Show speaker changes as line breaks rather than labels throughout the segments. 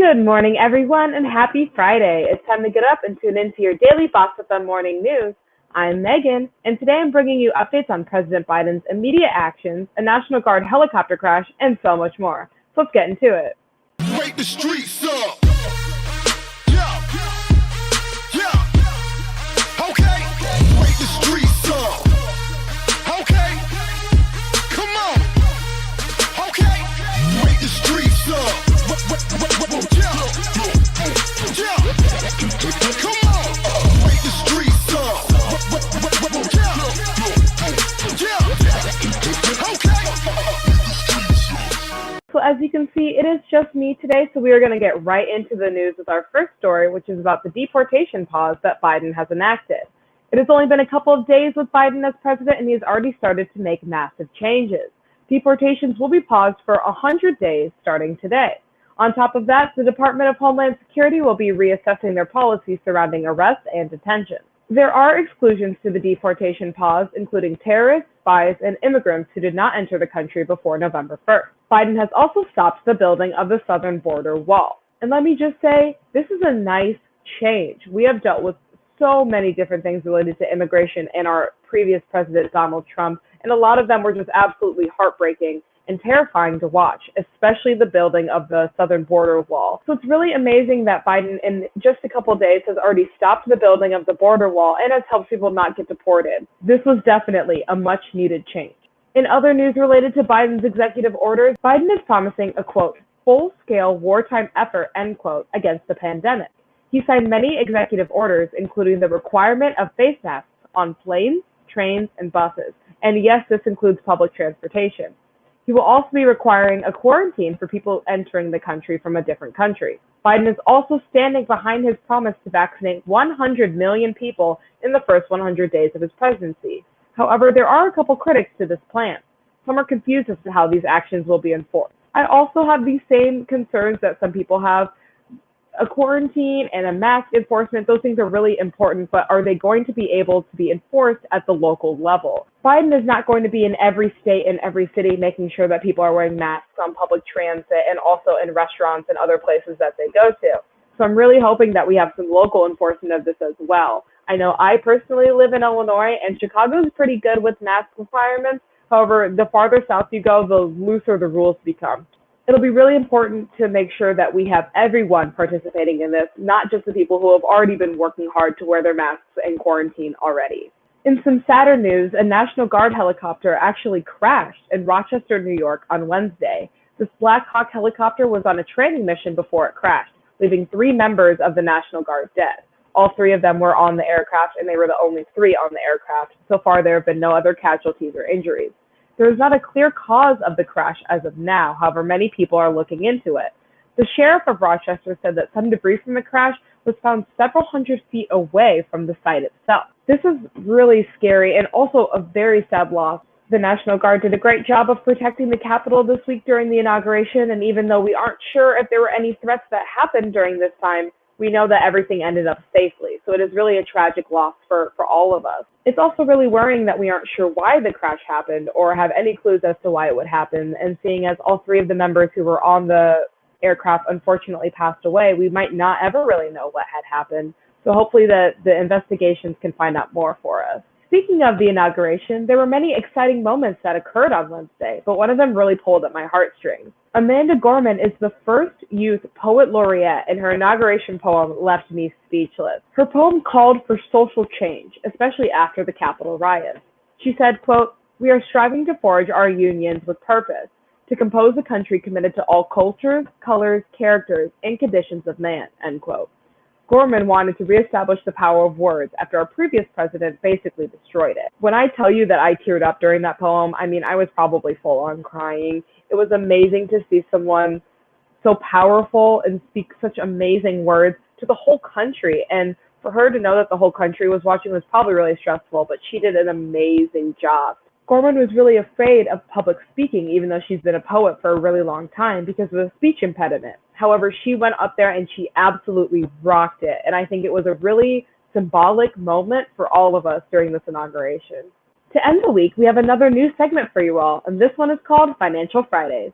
Good morning, everyone, and happy Friday. It's time to get up and tune into your daily BossFM morning news. I'm Megan, and today I'm bringing you updates on President Biden's immediate actions, a National Guard helicopter crash, and so much more. So let's get into it.
Wake the streets up. Yeah. Yeah. Okay. Wake the streets up. Okay. Come on. Okay. Wake the streets up. Yeah. Come on. Wake the streets up. Yeah. Okay.
So as you can see, it is just me today, so we are going to get right into the news with our first story, which is about the deportation pause that Biden has enacted. It has only been a couple of days with Biden as president, and he has already started to make massive changes. Deportations will be paused for 100 days starting today. On top of that, the Department of Homeland Security will be reassessing their policies surrounding arrest and detention. There are exclusions to the deportation pause, including terrorists, spies, and immigrants who did not enter the country before November 1st. Biden has also stopped the building of the southern border wall. And let me just say, this is a nice change. We have dealt with so many different things related to immigration in our previous president, Donald Trump, and a lot of them were just absolutely heartbreaking and terrifying to watch, especially the building of the southern border wall. So it's really amazing that Biden, in just a couple of days, has already stopped the building of the border wall and has helped people not get deported. This was definitely a much-needed change. In other news related to Biden's executive orders, Biden is promising a, quote, full-scale wartime effort, end quote, against the pandemic. He signed many executive orders, including the requirement of face masks on planes, trains, and buses. And yes, this includes public transportation. He will also be requiring a quarantine for people entering the country from a different country. Biden is also standing behind his promise to vaccinate 100 million people in the first 100 days of his presidency. However, there are a couple critics to this plan. Some are confused as to how these actions will be enforced. I also have the same concerns that some people have. A quarantine and a mask enforcement, those things are really important, but are they going to be able to be enforced at the local level? Biden is not going to be in every state and every city making sure that people are wearing masks on public transit and also in restaurants and other places that they go to. So I'm really hoping that we have some local enforcement of this as well. I know I personally live in Illinois, and Chicago is pretty good with mask requirements. However, the farther south you go, the looser the rules become. It'll be really important to make sure that we have everyone participating in this, not just the people who have already been working hard to wear their masks in quarantine already. In some sadder news, a National Guard helicopter actually crashed in Rochester, New York on Wednesday. This Black Hawk helicopter was on a training mission before it crashed, leaving 3 members of the National Guard dead. All 3 of them were on the aircraft, and they were the only 3 on the aircraft. So far, there have been no other casualties or injuries. There is not a clear cause of the crash as of now. However, many people are looking into it. The sheriff of Rochester said that some debris from the crash was found several hundred feet away from the site itself. This is really scary and also a very sad loss. The National Guard did a great job of protecting the Capitol this week during the inauguration, and even though we aren't sure if there were any threats that happened during this time, we know that everything ended up safely. So it is really a tragic loss for all of us. It's also really worrying that we aren't sure why the crash happened or have any clues as to why it would happen. And seeing as all 3 of the members who were on the aircraft unfortunately passed away, we might not ever really know what had happened. So hopefully the investigations can find out more for us. Speaking of the inauguration, there were many exciting moments that occurred on Wednesday, but one of them really pulled at my heartstrings. Amanda Gorman is the first youth poet laureate, and her inauguration poem left me speechless. Her poem called for social change, especially after the Capitol riots. She said, quote, "We are striving to forge our unions with purpose, to compose a country committed to all cultures, colors, characters, and conditions of man," end quote. Gorman wanted to reestablish the power of words after our previous president basically destroyed it. When I tell you that I teared up during that poem, I mean, I was probably full on crying. It was amazing to see someone so powerful and speak such amazing words to the whole country. And for her to know that the whole country was watching was probably really stressful, but she did an amazing job. Gorman was really afraid of public speaking, even though she's been a poet for a really long time, because of a speech impediment. However, she went up there and she absolutely rocked it. And I think it was a really symbolic moment for all of us during this inauguration. To end the week, we have another new segment for you all, and this one is called Financial Fridays.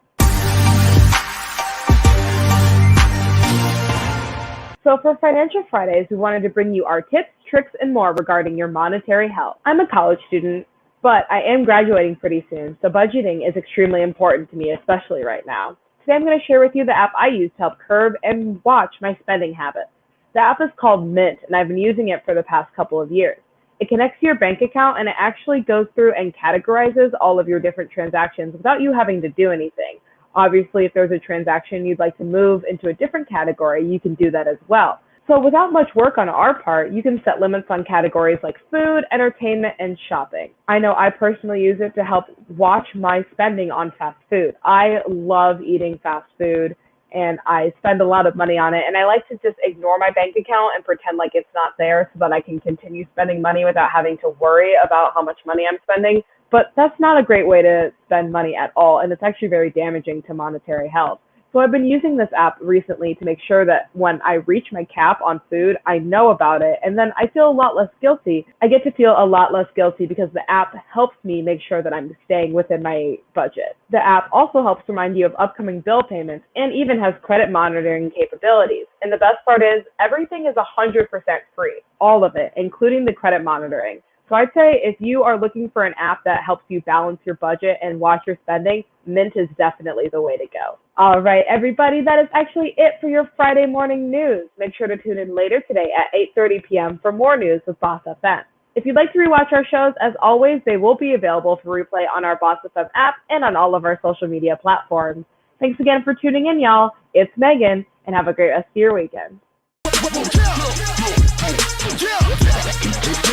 So for Financial Fridays, we wanted to bring you our tips, tricks, and more regarding your monetary health. I'm a college student, but I am graduating pretty soon, so budgeting is extremely important to me, especially right now. Today I'm going to share with you the app I use to help curb and watch my spending habits. The app is called Mint, and I've been using it for the past couple of years. It connects to your bank account, and it actually goes through and categorizes all of your different transactions without you having to do anything. Obviously, if there's a transaction you'd like to move into a different category, you can do that as well. So without much work on our part, you can set limits on categories like food, entertainment, and shopping. I know I personally use it to help watch my spending on fast food. I love eating fast food and I spend a lot of money on it, and I like to just ignore my bank account and pretend like it's not there so that I can continue spending money without having to worry about how much money I'm spending. But that's not a great way to spend money at all, and it's actually very damaging to monetary health. So I've been using this app recently to make sure that when I reach my cap on food, I know about it, and then I feel a lot less guilty. I get to feel a lot less guilty because the app helps me make sure that I'm staying within my budget. The app also helps remind you of upcoming bill payments and even has credit monitoring capabilities. And the best part is everything is 100% free, all of it, including the credit monitoring. So I'd say if you are looking for an app that helps you balance your budget and watch your spending, Mint is definitely the way to go. All right, everybody, that is actually it for your Friday morning news. Make sure to tune in later today at 8:30 p.m. for more news with BossFM. If you'd like to rewatch our shows, as always, they will be available for replay on our BossFM app and on all of our social media platforms. Thanks again for tuning in, y'all. It's Megan, and have a great rest of your weekend.
Yeah.